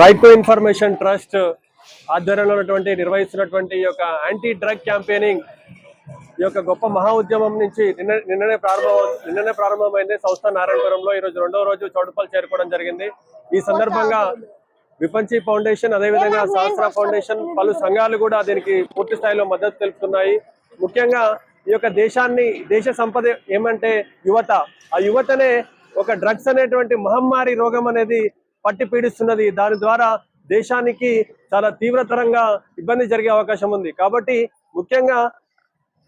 Right to information trust ఆధ్వర్యంలో నిర్వహిస్తున్నటువంటి ఈ యొక్క యాంటీ డ్రగ్ క్యాంపెయినింగ్ ఈ యొక్క గొప్ప మహా ఉద్యమం నుంచి నిన్ననే ప్రారంభమైంది. సంస్థ నారాయణపురంలో ఈరోజు రెండవ రోజు చౌటుప్పల్ చేరుకోవడం జరిగింది. ఈ సందర్భంగా విపంచి ఫౌండేషన్, అదేవిధంగా సహస్ర ఫౌండేషన్, పలు సంఘాలు కూడా దీనికి పూర్తి స్థాయిలో మద్దతు తెలుపుతున్నాయి. ముఖ్యంగా ఈ యొక్క దేశ సంపద ఏమంటే యువత. ఆ యువతనే ఒక డ్రగ్స్ అనేటువంటి మహమ్మారి రోగం అనేది పట్టి పీడిస్తున్నది. దాని ద్వారా దేశానికి చాలా తీవ్రతరంగా ఇబ్బంది జరిగే అవకాశం ఉంది. కాబట్టి ముఖ్యంగా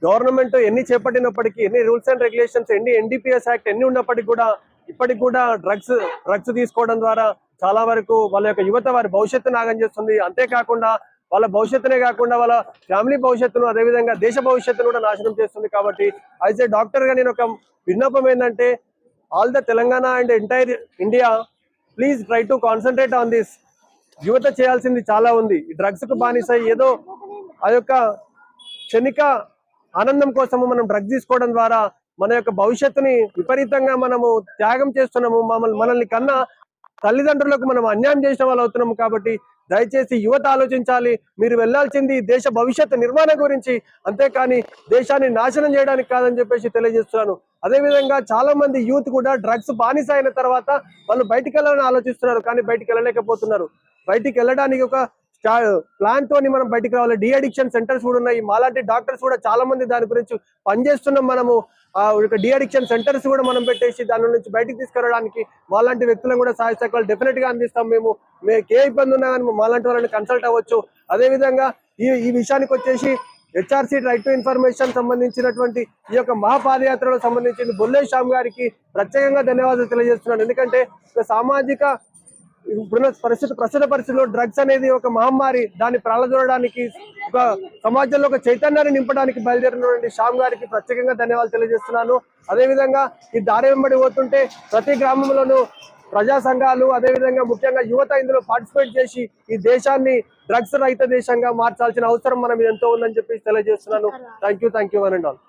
గవర్నమెంట్ ఎన్ని చేపట్టినప్పటికీ, ఎన్ని రూల్స్ అండ్ రెగ్యులేషన్స్, ఎన్ని NDPS యాక్ట్ ఎన్ని ఉన్నప్పటికీ కూడా ఇప్పటికి కూడా డ్రగ్స్ తీసుకోవడం ద్వారా చాలా వరకు వాళ్ళ యొక్క యువత వారి భవిష్యత్తును నాగం చేస్తుంది. అంతేకాకుండా వాళ్ళ భవిష్యత్తునే కాకుండా వాళ్ళ ఫ్యామిలీ భవిష్యత్తును, అదేవిధంగా దేశ భవిష్యత్తును కూడా నాశనం చేస్తుంది. కాబట్టి యాజ్ ఏ డాక్టర్ గా నేను ఒక విన్నపం ఏంటంటే, all the Telangana and entire India, please try to concentrate on this. యువత చేయాల్సింది చాలా ఉంది. ఈ డ్రగ్స్ కు బానిస ఏదో ఆ యొక్క క్షణిక ఆనందం కోసము మనం డ్రగ్స్ తీసుకోవడం ద్వారా మన యొక్క భవిష్యత్తుని విపరీతంగా మనము త్యాగం చేస్తున్నాము. మనల్ని కన్నా తల్లిదండ్రులకు మనం అన్యాయం చేసిన వాళ్ళు అవుతున్నాము. కాబట్టి దయచేసి యువత ఆలోచించాలి. మీరు వెళ్లాల్సింది దేశ భవిష్యత్తు నిర్మాణం గురించి, అంతేకాని దేశాన్ని నాశనం చేయడానికి కాదని చెప్పేసి తెలియజేస్తున్నాను. అదేవిధంగా చాలా మంది యూత్ కూడా డ్రగ్స్ బానిస అయిన తర్వాత వాళ్ళు బయటికి వెళ్ళాలని ఆలోచిస్తున్నారు, కానీ బయటికి వెళ్ళలేకపోతున్నారు. బయటికి వెళ్ళడానికి ఒక ప్లాన్ తోని మనం బయటికి రావాలి. డి అడిక్షన్ సెంటర్స్ కూడా ఉన్నాయి. మాలాంటి డాక్టర్స్ కూడా చాలా మంది దాని గురించి పనిచేస్తున్నాం. మనము డి అడిక్షన్ సెంటర్స్ కూడా మనం పెట్టేసి దాని నుంచి బయటికి తీసుకురావడానికి మాలాంటి వ్యక్తులను కూడా సహాయ సహకారాలు డెఫినెట్ గా అందిస్తాం. మీకు ఏ ఇబ్బంది ఉన్నా కానీ మాలాంటి వాళ్ళని కన్సల్ట్ అవ్వచ్చు. అదేవిధంగా ఈ విషయానికి వచ్చేసి HRC రైట్ టు ఇన్ఫర్మేషన్ సంబంధించినటువంటి ఈ యొక్క మహాపాదయాత్రలో సంబంధించి బొల్లే శ్యామ్ గారికి ప్రత్యేకంగా ధన్యవాదాలు తెలియజేస్తున్నాను. ఎందుకంటే సామాజిక ప్రస్తుత పరిస్థితుల్లో డ్రగ్స్ అనేది ఒక మహమ్మారి. దాన్ని ప్రాళదూడడానికి, ఒక సమాజంలో ఒక చైతన్యాన్ని నింపడానికి బయలుదేరినటువంటి శ్యామ్ గారికి ప్రత్యేకంగా ధన్యవాదాలు తెలియజేస్తున్నాను. అదేవిధంగా ఈ దారి వెంబడి పోతుంటే ప్రతి గ్రామంలోనూ ప్రజా సంఘాలు, అదేవిధంగా ముఖ్యంగా యువత ఇందులో పార్టిసిపేట్ చేసి ఈ దేశాన్ని డ్రగ్స్ రహిత దేశంగా మార్చాల్సిన అవసరం మనం ఎంతో ఉందని చెప్పి తెలియజేస్తున్నాను. Thank you one and all.